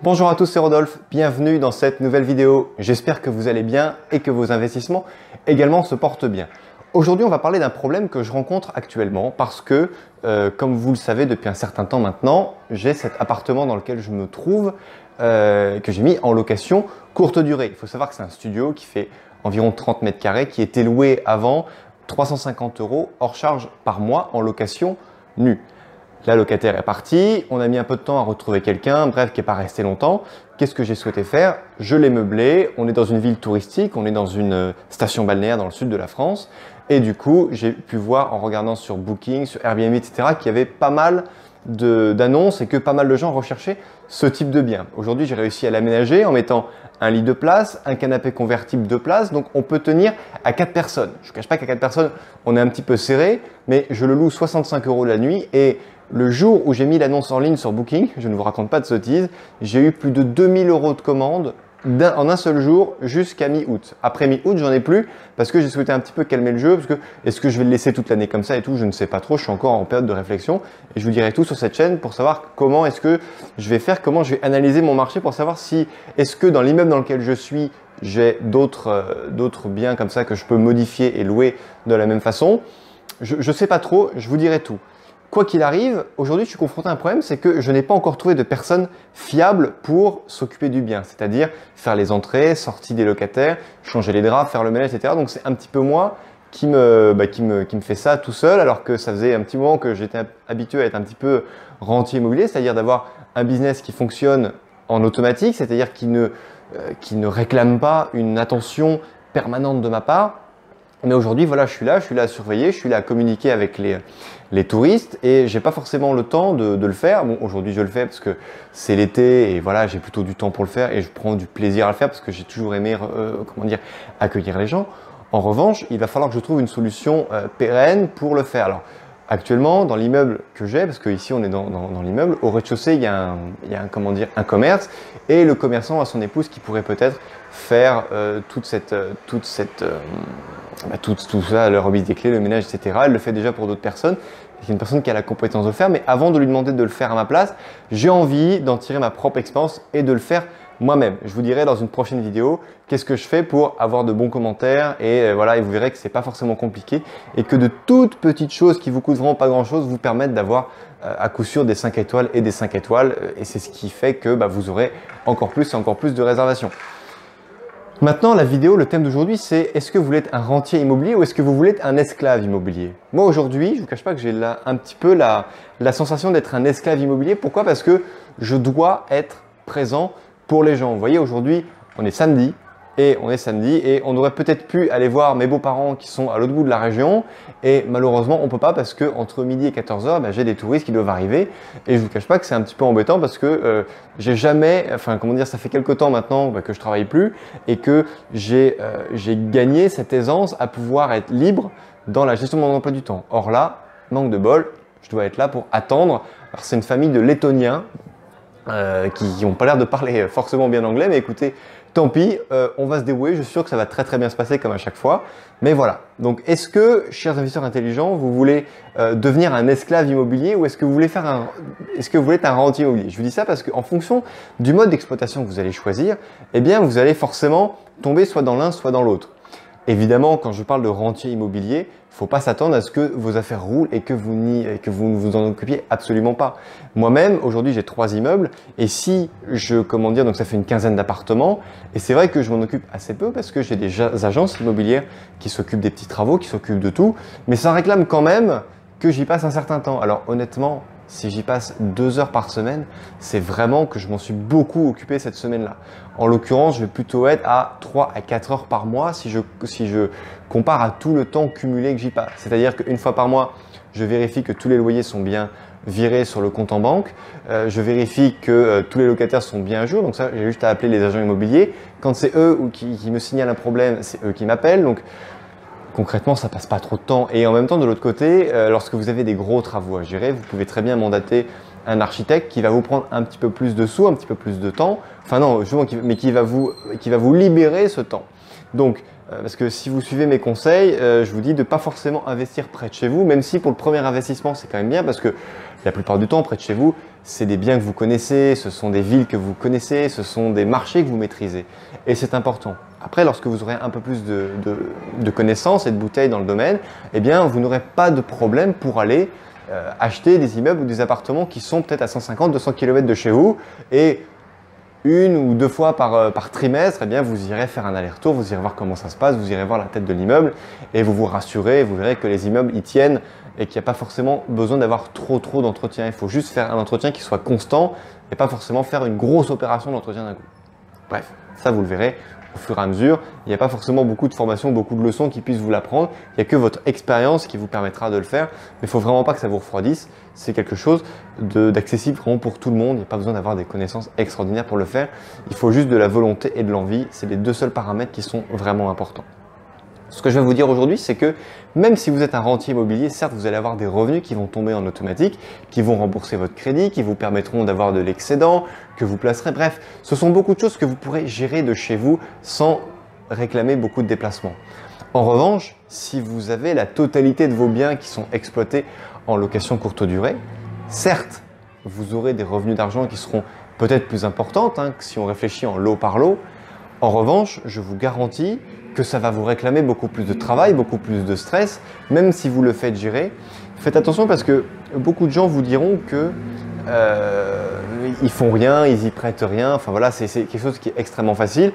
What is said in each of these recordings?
Bonjour à tous, c'est Rodolphe, bienvenue dans cette nouvelle vidéo. J'espère que vous allez bien et que vos investissements également se portent bien. Aujourd'hui, on va parler d'un problème que je rencontre actuellement parce que, comme vous le savez depuis un certain temps maintenant, j'ai cet appartement dans lequel je me trouve, que j'ai mis en location courte durée. Il faut savoir que c'est un studio qui fait environ 30 mètres carrés, qui était loué avant 350 € hors charge par mois en location nue. La locataire est partie, on a mis un peu de temps à retrouver quelqu'un, bref, qui n'est pas resté longtemps. Qu'est-ce que j'ai souhaité faire? Je l'ai meublé, on est dans une ville touristique, on est dans une station balnéaire dans le sud de la France. Et du coup, j'ai pu voir en regardant sur Booking, sur Airbnb, etc., qu'il y avait pas mal d'annonces et que pas mal de gens recherchaient ce type de bien. Aujourd'hui, j'ai réussi à l'aménager en mettant un lit de place, un canapé convertible de place, donc on peut tenir à 4 personnes. Je ne vous cache pas qu'à 4 personnes, on est un petit peu serré, mais je le loue 65 € la nuit et le jour où j'ai mis l'annonce en ligne sur Booking, je ne vous raconte pas de sottises, j'ai eu plus de 2000 € de commandes en un seul jour jusqu'à mi-août. Après mi-août, j'en ai plus parce que j'ai souhaité un petit peu calmer le jeu. Parce que est-ce que je vais le laisser toute l'année comme ça et tout? Je ne sais pas trop. Je suis encore en période de réflexion et je vous dirai tout sur cette chaîne pour savoir comment est-ce que je vais faire, comment je vais analyser mon marché pour savoir si est-ce que dans l'immeuble dans lequel je suis, j'ai d'autres biens comme ça que je peux modifier et louer de la même façon. Je ne sais pas trop. Je vous dirai tout. Quoi qu'il arrive, aujourd'hui, je suis confronté à un problème, c'est que je n'ai pas encore trouvé de personnes fiables pour s'occuper du bien, c'est-à-dire faire les entrées, sorties des locataires, changer les draps, faire le ménage, etc. Donc, c'est un petit peu moi qui me fait ça tout seul, alors que ça faisait un petit moment que j'étais habitué à être un petit peu rentier immobilier, c'est-à-dire d'avoir un business qui fonctionne en automatique, c'est-à-dire qui ne réclame pas une attention permanente de ma part. Mais aujourd'hui, voilà, je suis là à surveiller, je suis là à communiquer avec les touristes et j'ai pas forcément le temps de le faire. Bon, aujourd'hui, je le fais parce que c'est l'été et voilà, j'ai plutôt du temps pour le faire et je prends du plaisir à le faire parce que j'ai toujours aimé, accueillir les gens. En revanche, il va falloir que je trouve une solution pérenne pour le faire. Alors, actuellement, dans l'immeuble que j'ai, parce qu'ici on est dans l'immeuble, au rez-de-chaussée, il y a un commerce et le commerçant a son épouse qui pourrait peut-être faire tout ça, la remise des clés, le ménage, etc. Elle le fait déjà pour d'autres personnes. C'est une personne qui a la compétence de le faire, mais avant de lui demander de le faire à ma place, j'ai envie d'en tirer ma propre expérience et de le faire moi-même. Je vous dirai dans une prochaine vidéo qu'est-ce que je fais pour avoir de bons commentaires et voilà, et vous verrez que c'est pas forcément compliqué et que de toutes petites choses qui vous coûtent vraiment pas grand-chose vous permettent d'avoir à coup sûr des 5 étoiles et des 5 étoiles et c'est ce qui fait que vous aurez encore plus et encore plus de réservations. Maintenant, la vidéo, le thème d'aujourd'hui, c'est est-ce que vous voulez être un rentier immobilier ou est-ce que vous voulez être un esclave immobilier? Moi, aujourd'hui, je ne vous cache pas que j'ai un petit peu la sensation d'être un esclave immobilier. Pourquoi? Parce que je dois être présent pour les gens. Vous voyez, aujourd'hui, on est samedi et on aurait peut-être pu aller voir mes beaux-parents qui sont à l'autre bout de la région et malheureusement, on ne peut pas parce que entre midi et 14 h, j'ai des touristes qui doivent arriver et je ne vous cache pas que c'est un petit peu embêtant parce que j'ai jamais, ça fait quelques temps maintenant que je travaille plus et que j'ai gagné cette aisance à pouvoir être libre dans la gestion de mon emploi du temps. Or là, manque de bol, je dois être là pour attendre. Alors c'est une famille de Lettoniens qui n'ont pas l'air de parler forcément bien anglais, mais écoutez, tant pis, on va se débrouiller, je suis sûr que ça va très bien se passer comme à chaque fois. Mais voilà, donc est-ce que, chers investisseurs intelligents, vous voulez devenir un esclave immobilier ou est-ce que vous voulez être un rentier immobilier? Je vous dis ça parce qu'en fonction du mode d'exploitation que vous allez choisir, eh bien vous allez forcément tomber soit dans l'un, soit dans l'autre. Évidemment, quand je parle de rentier immobilier, il ne faut pas s'attendre à ce que vos affaires roulent et que vous ne vous en occupiez absolument pas. Moi-même, aujourd'hui, j'ai 3 immeubles et si donc ça fait une quinzaine d'appartements et c'est vrai que je m'en occupe assez peu parce que j'ai des agences immobilières qui s'occupent des petits travaux, qui s'occupent de tout, mais ça réclame quand même que j'y passe un certain temps. Alors honnêtement, si j'y passe 2 heures par semaine, c'est vraiment que je m'en suis beaucoup occupé cette semaine-là. En l'occurrence, je vais plutôt être à 3 à 4 heures par mois si je compare à tout le temps cumulé que j'y passe. C'est-à-dire qu'une fois par mois, je vérifie que tous les loyers sont bien virés sur le compte en banque. Je vérifie que tous les locataires sont bien à jour. Donc ça, j'ai juste à appeler les agents immobiliers. Quand c'est eux qui me signalent un problème, c'est eux qui m'appellent. Donc concrètement, ça passe pas trop de temps. Et en même temps, de l'autre côté, lorsque vous avez des gros travaux à gérer, vous pouvez très bien mandater un architecte qui va vous prendre un petit peu plus de sous, un petit peu plus de temps. Enfin non, justement, mais qui va vous libérer ce temps. Donc, parce que si vous suivez mes conseils, je vous dis de ne pas forcément investir près de chez vous, même si pour le premier investissement, c'est quand même bien parce que La plupart du temps, près de chez vous, c'est des biens que vous connaissez, ce sont des villes que vous connaissez, ce sont des marchés que vous maîtrisez. Et c'est important. Après, lorsque vous aurez un peu plus de connaissances et de bouteilles dans le domaine, eh bien, vous n'aurez pas de problème pour aller acheter des immeubles ou des appartements qui sont peut-être à 150, 200 km de chez vous et une ou deux fois par trimestre, eh bien, vous irez faire un aller-retour, vous irez voir comment ça se passe, vous irez voir la tête de l'immeuble et vous vous rassurez, vous verrez que les immeubles y tiennent et qu'il n'y a pas forcément besoin d'avoir trop d'entretien. Il faut juste faire un entretien qui soit constant et pas forcément faire une grosse opération d'entretien d'un coup. Bref, ça vous le verrez au fur et à mesure. Il n'y a pas forcément beaucoup de formations, beaucoup de leçons qui puissent vous l'apprendre. Il n'y a que votre expérience qui vous permettra de le faire. Mais il ne faut vraiment pas que ça vous refroidisse. C'est quelque chose d'accessible vraiment pour tout le monde. Il n'y a pas besoin d'avoir des connaissances extraordinaires pour le faire. Il faut juste de la volonté et de l'envie. C'est les deux seuls paramètres qui sont vraiment importants. Ce que je vais vous dire aujourd'hui, c'est que même si vous êtes un rentier immobilier, certes, vous allez avoir des revenus qui vont tomber en automatique, qui vont rembourser votre crédit, qui vous permettront d'avoir de l'excédent, que vous placerez. Bref, ce sont beaucoup de choses que vous pourrez gérer de chez vous sans réclamer beaucoup de déplacements. En revanche, si vous avez la totalité de vos biens qui sont exploités en location courte durée, certes, vous aurez des revenus d'argent qui seront peut-être plus importantes, si on réfléchit en lot par lot. En revanche, je vous garantis que ça va vous réclamer beaucoup plus de travail, beaucoup plus de stress, même si vous le faites gérer. Faites attention parce que beaucoup de gens vous diront que ils font rien, ils y prêtent rien. Enfin voilà, c'est quelque chose qui est extrêmement facile.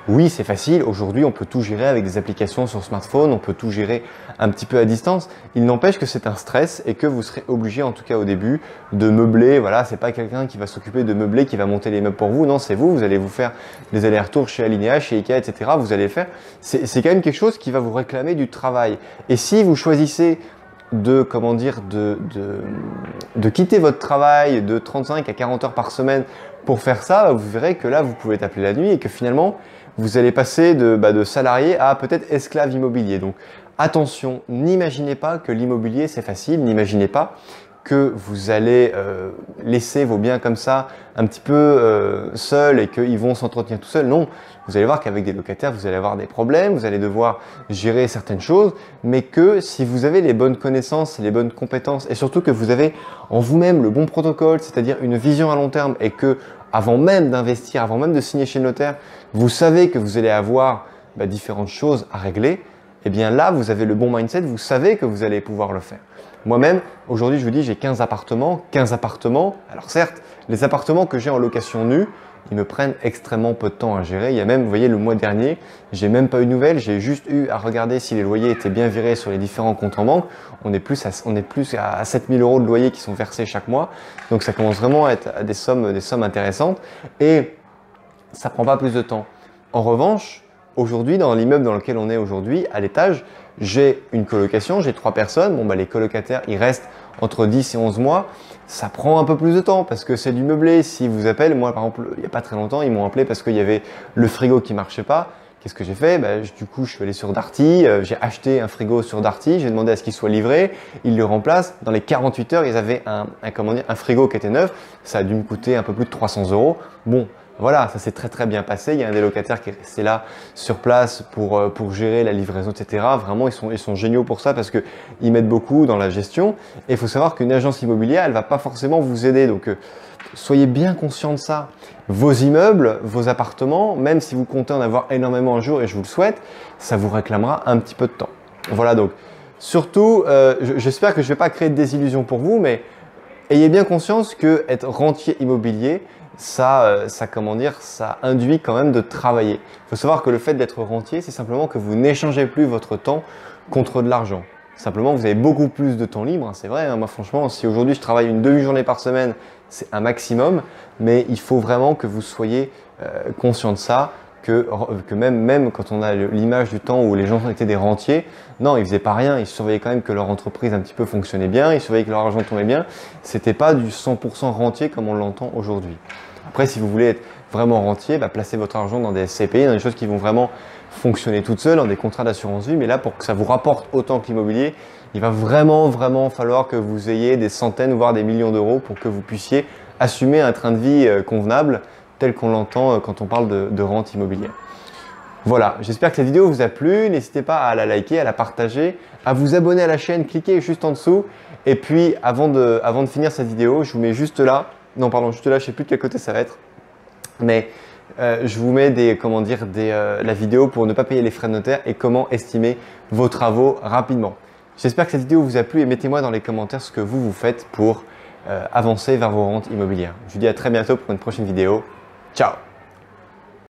Oui, c'est facile. Aujourd'hui, on peut tout gérer avec des applications sur smartphone, on peut tout gérer un petit peu à distance. Il n'empêche que c'est un stress et que vous serez obligé, en tout cas au début, de meubler. Voilà, c'est pas quelqu'un qui va s'occuper de meubler, qui va monter les meubles pour vous. Non, c'est vous. Vous allez vous faire des allers-retours chez Alinea, chez Ikea, etc. Vous allez faire. C'est quand même quelque chose qui va vous réclamer du travail. Et si vous choisissez de quitter votre travail de 35 à 40 heures par semaine pour faire ça, vous verrez que là, vous pouvez taper la nuit et que finalement, vous allez passer de salarié à peut-être esclave immobilier. Donc attention, n'imaginez pas que l'immobilier c'est facile, n'imaginez pas que vous allez laisser vos biens comme ça un petit peu seuls et qu'ils vont s'entretenir tout seuls. Non, vous allez voir qu'avec des locataires, vous allez avoir des problèmes, vous allez devoir gérer certaines choses, mais que si vous avez les bonnes connaissances, les bonnes compétences et surtout que vous avez en vous-même le bon protocole, c'est-à-dire une vision à long terme et que avant même d'investir, avant même de signer chez le notaire, vous savez que vous allez avoir différentes choses à régler, eh bien là, vous avez le bon mindset, vous savez que vous allez pouvoir le faire. Moi-même, aujourd'hui, je vous dis, j'ai 15 appartements. Alors certes, les appartements que j'ai en location nue, ils me prennent extrêmement peu de temps à gérer. Il y a même, vous voyez, le mois dernier, j'ai même pas eu de nouvelles. J'ai juste eu à regarder si les loyers étaient bien virés sur les différents comptes en banque. On est plus à 7 000 € de loyers qui sont versés chaque mois. Donc ça commence vraiment à être des sommes intéressantes et ça prend pas plus de temps. En revanche, aujourd'hui, dans l'immeuble dans lequel on est aujourd'hui, à l'étage, j'ai une colocation, j'ai 3 personnes. Bon, les colocataires, ils restent entre 10 et 11 mois. Ça prend un peu plus de temps parce que c'est du meublé. S'ils vous appellent, moi par exemple, il n'y a pas très longtemps, ils m'ont appelé parce qu'il y avait le frigo qui marchait pas. Qu'est-ce que j'ai fait? Du coup, je suis allé sur Darty, j'ai acheté un frigo sur Darty, j'ai demandé à ce qu'il soit livré, ils le remplacent. Dans les 48 heures, ils avaient un frigo qui était neuf. Ça a dû me coûter un peu plus de 300 €. Bon, voilà, ça s'est très bien passé. Il y a un des locataires qui est resté là sur place pour gérer la livraison, etc. Vraiment, ils sont géniaux pour ça parce qu'ils m'aident beaucoup dans la gestion. Et il faut savoir qu'une agence immobilière, elle ne va pas forcément vous aider. Donc, soyez bien conscient de ça. Vos immeubles, vos appartements, même si vous comptez en avoir énormément un jour, et je vous le souhaite, ça vous réclamera un petit peu de temps. Voilà, donc surtout, j'espère que je ne vais pas créer de désillusion pour vous, mais ayez bien conscience que être rentier immobilier, ça induit quand même de travailler. Il faut savoir que le fait d'être rentier, c'est simplement que vous n'échangez plus votre temps contre de l'argent. Simplement, vous avez beaucoup plus de temps libre, c'est vrai. Moi, franchement, si aujourd'hui je travaille une demi-journée par semaine, c'est un maximum, mais il faut vraiment que vous soyez conscient de ça, que même quand on a l'image du temps où les gens étaient des rentiers, non, ils faisaient pas rien, ils surveillaient quand même que leur entreprise un petit peu fonctionnait bien, ils surveillaient que leur argent tombait bien. C'était pas du 100% rentier comme on l'entend aujourd'hui. Après, si vous voulez être vraiment rentier, placez votre argent dans des SCPI, dans des choses qui vont vraiment fonctionner toutes seules, dans des contrats d'assurance vie. Mais là, pour que ça vous rapporte autant que l'immobilier, il va vraiment falloir que vous ayez des centaines, voire des millions d'euros pour que vous puissiez assumer un train de vie convenable tel qu'on l'entend quand on parle de rente immobilière. Voilà, j'espère que cette vidéo vous a plu. N'hésitez pas à la liker, à la partager, à vous abonner à la chaîne. Cliquez juste en dessous. Et puis, avant de finir cette vidéo, je vous mets juste là. Non, pardon, juste là, je ne sais plus de quel côté ça va être. Mais je vous mets la vidéo pour ne pas payer les frais de notaire et comment estimer vos travaux rapidement. J'espère que cette vidéo vous a plu et mettez-moi dans les commentaires ce que vous faites pour avancer vers vos rentes immobilières. Je vous dis à très bientôt pour une prochaine vidéo. Ciao!